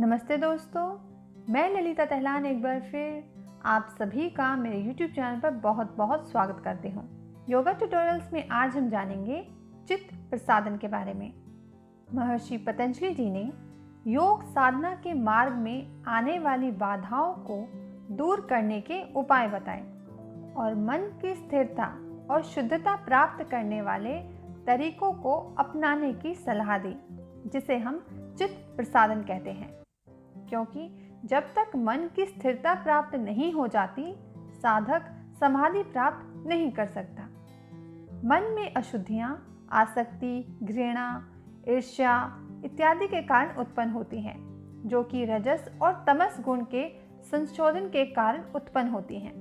नमस्ते दोस्तों, मैं ललिता तहलान एक बार फिर आप सभी का मेरे YouTube चैनल पर बहुत बहुत स्वागत करती हूँ। योगा ट्यूटोरियल्स में आज हम जानेंगे चित्त प्रसादन के बारे में। महर्षि पतंजलि जी ने योग साधना के मार्ग में आने वाली बाधाओं को दूर करने के उपाय बताए और मन की स्थिरता और शुद्धता प्राप्त करने वाले तरीकों को अपनाने की सलाह दी, जिसे हम चित्त प्रसादन कहते हैं। क्योंकि जब तक मन की स्थिरता प्राप्त नहीं हो जाती, साधक समाधि प्राप्त नहीं कर सकता। मन में अशुद्धियां आसक्ति, घृणा, ईर्ष्या इत्यादि के कारण उत्पन्न होती हैं, जो कि रजस और तमस गुण के संशोधन के कारण उत्पन्न होती हैं।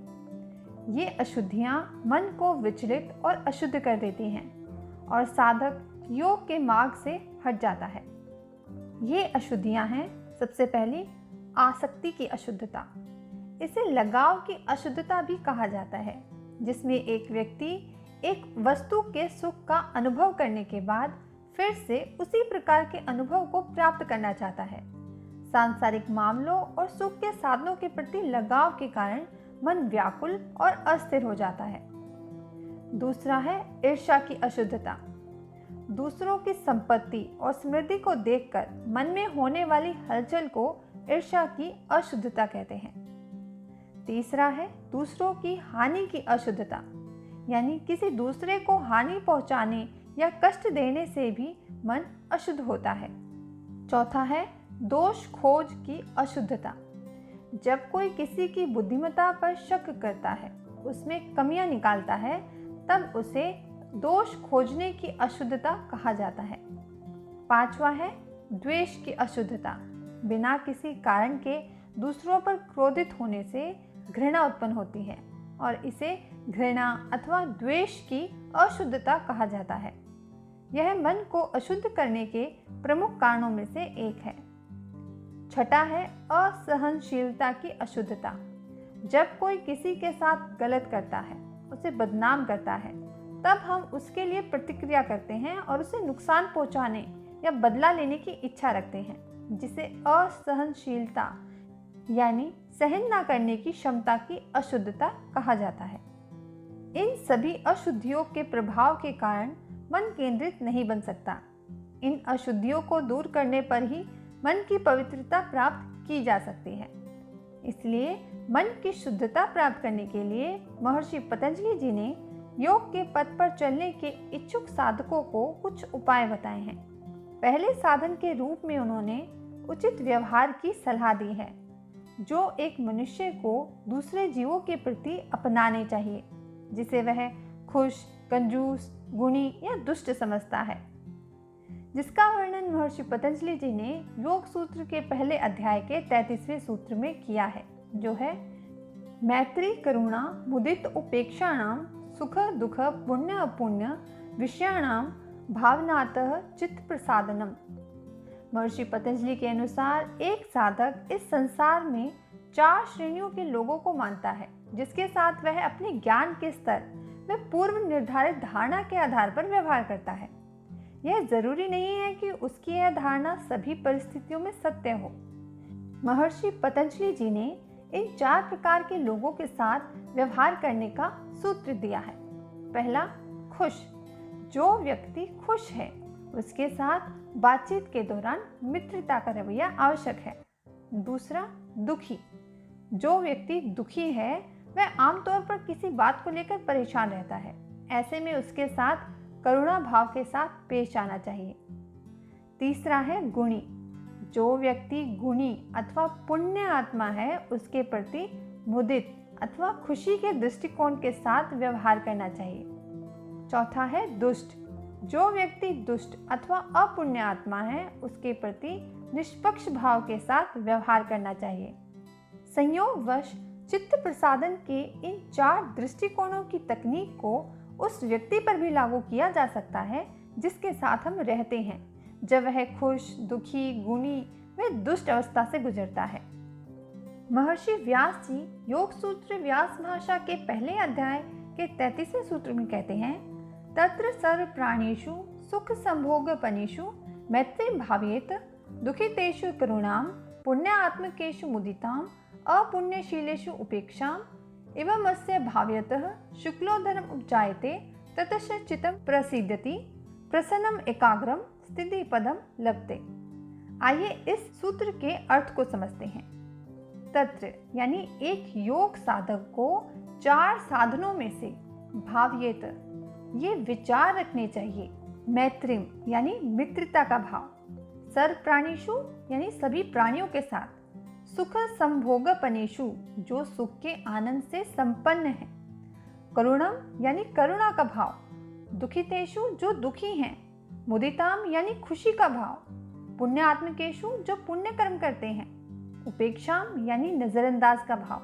ये अशुद्धियां मन को विचलित और अशुद्ध कर देती हैं और साधक योग के मार्ग से हट जाता है। ये अशुद्धियां हैं, सबसे पहली आसक्ति की अशुद्धता। इसे लगाव की अशुद्धता भी कहा जाता है, जिसमें एक व्यक्ति एक वस्तु के सुख का अनुभव करने के बाद फिर से उसी प्रकार के अनुभव को प्राप्त करना चाहता है। सांसारिक मामलों और सुख के साधनों के प्रति लगाव के कारण मन व्याकुल और अस्थिर हो जाता है। दूसरा है ईर्ष्या की अशुद्धता। दूसरों की संपत्ति और समृद्धि को देखकर मन में होने वाली हलचल को ईर्ष्या की अशुद्धता कहते हैं। तीसरा है दूसरों की हानि की अशुद्धता, यानी किसी दूसरे को हानि पहुंचाने या कष्ट देने से भी मन अशुद्ध होता है। चौथा है दोष खोज की अशुद्धता। जब कोई किसी की बुद्धिमत्ता पर शक करता है, उसमें कमियां निकालता है, तब उसे दोष खोजने की अशुद्धता कहा जाता है। पांचवा है द्वेष की अशुद्धता। बिना किसी कारण के दूसरों पर क्रोधित होने से घृणा उत्पन्न होती है और इसे घृणा अथवा द्वेष की अशुद्धता कहा जाता है। यह मन को अशुद्ध करने के प्रमुख कारणों में से एक है। छठा है असहनशीलता की अशुद्धता। जब कोई किसी के साथ गलत करता है, उसे बदनाम करता है, तब हम उसके लिए प्रतिक्रिया करते हैं और उसे नुकसान पहुंचाने या बदला लेने की इच्छा रखते हैं, जिसे असहनशीलता यानी सहन न करने की क्षमता की अशुद्धता कहा जाता है। इन सभी अशुद्धियों के प्रभाव के कारण मन केंद्रित नहीं बन सकता। इन अशुद्धियों को दूर करने पर ही मन की पवित्रता प्राप्त की जा सकती है। इसलिए मन की शुद्धता प्राप्त करने के लिए महर्षि पतंजलि जी ने योग के पथ पर चलने के इच्छुक साधकों को कुछ उपाय बताए हैं। पहले साधन के रूप में उन्होंने उचित व्यवहार की सलाह दी है, जो एक मनुष्य को दूसरे जीवों के प्रति अपनाने चाहिए, जिसे वह खुश, कंजूस, गुणी या दुष्ट समझता है, जिसका वर्णन महर्षि पतंजलि जी ने योग सूत्र के पहले अध्याय के 33वें सूत्र में किया है, जो है मैत्री करुणा मुदित उपेक्षाणाम सुख दुख पुण्य अपुण्य विषयाणाम भावनातः चित्त प्रसादनम। महर्षि पतंजलि के अनुसार एक साधक इस संसार में 4 श्रेणियों के लोगों को मानता है, जिसके साथ वह अपने ज्ञान के स्तर में पूर्व निर्धारित धारणा के आधार पर व्यवहार करता है। यह जरूरी नहीं है कि उसकी यह धारणा सभी परिस्थितियों में सत्य हो। महर्षि पतंजलि जी ने इन 4 प्रकार के लोगों के साथ व्यवहार करने का सूत्र दिया है। पहला, खुश। जो व्यक्ति खुश है, उसके साथ बातचीत के दौरान मित्रता का रवैया आवश्यक है। दूसरा, दुखी। जो व्यक्ति दुखी है, वह आमतौर पर किसी बात को लेकर परेशान रहता है। ऐसे में उसके साथ करुणा भाव के साथ पेश आना चाहिए। तीसरा है गुणी। जो व्यक्ति गुणी अथवा पुण्य आत्मा है, उसके प्रति मुदित अथवा खुशी के दृष्टिकोण के साथ व्यवहार करना चाहिए। चौथा है दुष्ट। जो व्यक्ति दुष्ट अथवा अपुण्य आत्मा है, उसके प्रति निष्पक्ष भाव के साथ व्यवहार करना चाहिए। संयोगवश चित्त प्रसादन के इन 4 दृष्टिकोणों की तकनीक को उस व्यक्ति पर भी लागू किया जा सकता है जिसके साथ हम रहते हैं, जब वह खुश, दुखी, गुणी व दुष्ट अवस्था से गुजरता है। महर्षि व्यास जी योग सूत्र व्यास भाषा के पहले अध्याय के 33वें सूत्र में कहते हैं, तत्र सर्व प्राणीषु सुख संभोगपनीषु मैत्री भावेत दुखितेषु करुणाम पुण्यात्मकेषु मुदिताम् अपुण्यशीलेषु उपेक्षाम् एवं अस्य भाव्यतः शुक्लोधरम उपजायते ततश्च चित्तं प्रसीदति प्रसन्नम एकाग्रम स्थिति पदम लभते। आइए इस सूत्र के अर्थ को समझते हैं। तत्र यानी एक योग साधक को 4 साधनों में से भाव्येत ये विचार रखने चाहिए। मैत्रीम यानी मित्रता का भाव, सर्व प्राणीषु यानी सभी प्राणियों के साथ, सुख संभोगपनेषु जो सुख के आनंद से संपन्न है, करुणम यानी करुणा का भाव, दुखितेषु जो दुखी हैं, मुदिताम यानी खुशी का भाव, पुण्यात्मकेषु जो पुण्य कर्म करते हैं, उपेक्षाम यानी नजरअंदाज का भाव,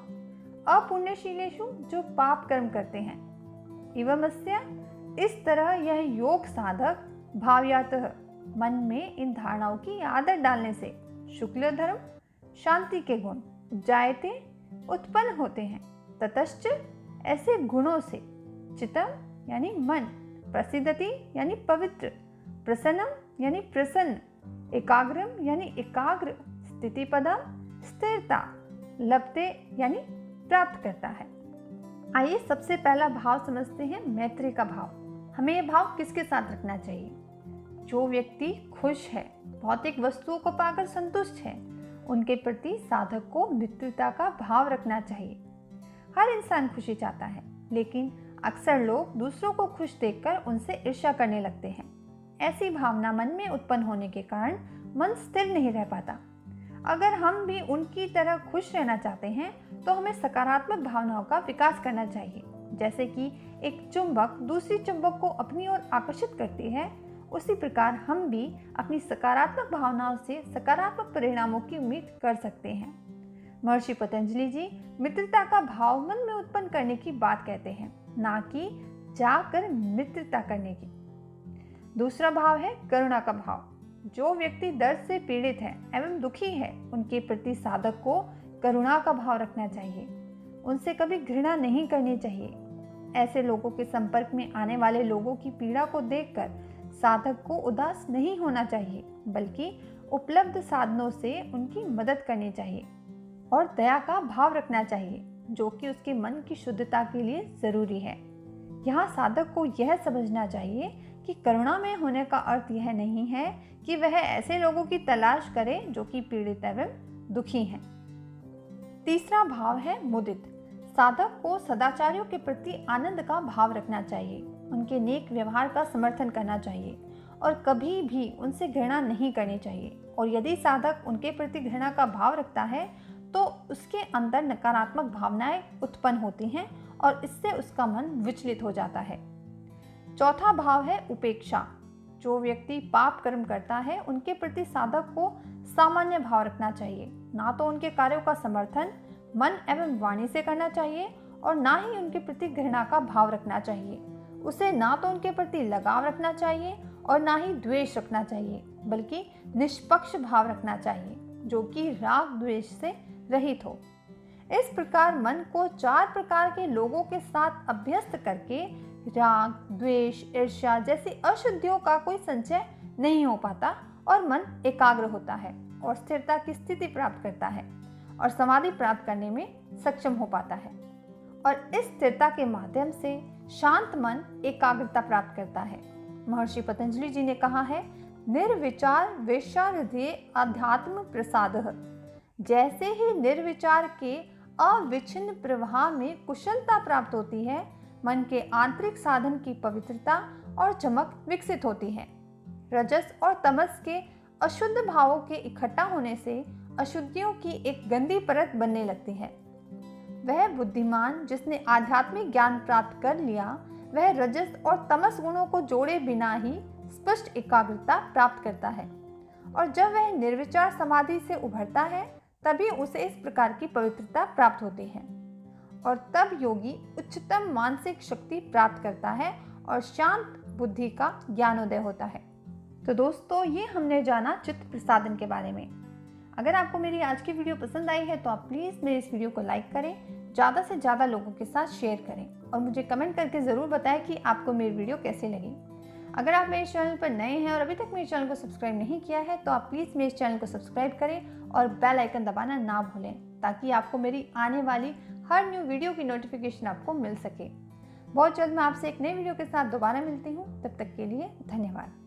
अपुण्यशीलेषु जो पाप कर्म करते हैं। एवं अस्य इस तरह यह योग साधक भाव्यातः मन में इन धारणाओं की आदत डालने से शुक्ल धर्म शांति के गुण उपजायते उत्पन्न होते हैं, ततश्च ऐसे गुणों से चित्तम यानी मन, प्रसिद्धति यानी पवित्र, प्रसन्नम यानी प्रसन्न, एकाग्रम यानी एकाग्र, स्थिति पदम स्थिरता, लभते यानी प्राप्त करता है। आइए सबसे पहला भाव समझते हैं, मैत्री का भाव। हमें यह भाव किसके साथ रखना चाहिए? जो व्यक्ति खुश है, भौतिक वस्तुओं को पाकर संतुष्ट है, उनके प्रति साधक को मित्रता का भाव रखना चाहिए। हर इंसान खुशी चाहता है, लेकिन अक्सर लोग दूसरों को खुश देखकर उनसे ईर्ष्या करने लगते हैं। ऐसी भावना मन में उत्पन्न होने के कारण मन स्थिर नहीं रह पाता। अगर हम भी उनकी तरह खुश रहना चाहते हैं तो हमें सकारात्मक भावनाओं का विकास करना चाहिए। जैसे कि एक चुंबक दूसरी चुंबक को अपनी ओर आकर्षित करती है, उसी प्रकार हम भी अपनी सकारात्मक भावनाओं से सकारात्मक परिणामों की उम्मीद कर सकते हैं। महर्षि पतंजलि जी मित्रता का भाव मन में उत्पन्न करने की बात कहते हैं, ना कि जाकर मित्रता करने की। दूसरा भाव है करुणा का भाव। जो व्यक्ति दर्द से पीड़ित है एवं दुखी है, उनके प्रति साधक को करुणा का भाव रखना चाहिए। उनसे कभी घृणा नहीं करनी चाहिए। ऐसे लोगों के संपर्क में आने वाले लोगों की पीड़ा को देखकर साधक को उदास नहीं होना चाहिए, बल्कि उपलब्ध साधनों से उनकी मदद करनी चाहिए और दया का भाव रखना चाहिए, जो कि उसके मन की शुद्धता के लिए जरूरी है। यहाँ साधक को यह समझना चाहिए कि करुणामय होने का अर्थ यह नहीं है कि वह ऐसे लोगों की तलाश करे जो कि पीड़ित एवं दुखी हैं। तीसरा भाव है मुदित। साधक को सदाचारियों के प्रति आनंद का भाव रखना चाहिए, उनके नेक व्यवहार का समर्थन करना चाहिए और कभी भी उनसे घृणा नहीं करनी चाहिए। और यदि साधक उनके प्रति घृणा का भाव रखता है तो उसके अंदर नकारात्मक भावनाएं उत्पन्न होती हैं और इससे उसका मन विचलित हो जाता है। चौथा भाव है उपेक्षा। जो व्यक्ति पाप कर्म करता है, उनके प्रति साधक को सामान्य भाव रखना चाहिए। ना तो उनके कार्यों का समर्थन मन एवं वाणी से करना चाहिए और ना ही उनके प्रति घृणा का भाव रखना चाहिए। उसे ना तो उनके प्रति लगाव रखना चाहिए और ना ही द्वेष रखना चाहिए, बल्कि निष्पक्ष भाव रखना चाहिए, जो कि राग द्वेष से रहित हो। इस प्रकार मन को 4 प्रकार के लोगों के साथ अभ्यस्त करके राग, द्वेष, ईर्ष्या जैसी अशुद्धियों का कोई संचय नहीं हो पाता और मन एकाग्र होता है और स्थिरता की स्थिति प्राप्त करता है और समाधि प्राप्त करने में सक्षम हो पाता है। और इस स्थिरता के माध्यम से शांत मन एकाग्रता प्राप्त करता है। महर्षि पतंजलि जी ने कहा है, निर्विचार वेशाहृदये आध्यात्म प्रसादः। जैसे ही निर्विचार के अविच्छिन्न प्रवाह में कुशलता प्राप्त होती है, मन के आंतरिक साधन की पवित्रता और चमक विकसित होती है। रजस और तमस के अशुद्ध भावों के इकट्ठा होने से अशुद्धियों की एक गंदी परत बनने लगती है। वह बुद्धिमान जिसने आध्यात्मिक ज्ञान प्राप्त कर लिया, वह रजस और तमस गुणों को जोड़े बिना ही स्पष्ट एकाग्रता प्राप्त करता है। और जब वह निर्विचार समाधि से उभरता है, तभी उसे इस प्रकार की पवित्रता प्राप्त होती है और तब योगी उच्चतम मानसिक शक्ति प्राप्त करता है और शांत बुद्धि का ज्ञानोदय होता है। तो दोस्तों, ये हमने जाना चित्त प्रसादन के बारे में। अगर आपको मेरी आज की वीडियो पसंद आई है तो आप प्लीज़ मेरे इस वीडियो को लाइक करें, ज़्यादा से ज़्यादा लोगों के साथ शेयर करें और मुझे कमेंट करके ज़रूर बताएं कि आपको मेरी वीडियो कैसी लगी। अगर आप मेरे चैनल पर नए हैं और अभी तक मेरे चैनल को सब्सक्राइब नहीं किया है तो आप प्लीज़ मेरे चैनल को सब्सक्राइब करें और बेल आइकन दबाना ना भूलें ताकि आपको मेरी आने वाली हर न्यू वीडियो की नोटिफिकेशन आपको मिल सके। बहुत जल्द मैं आपसे एक नई वीडियो के साथ दोबारा मिलती हूँ। तब तक के लिए धन्यवाद।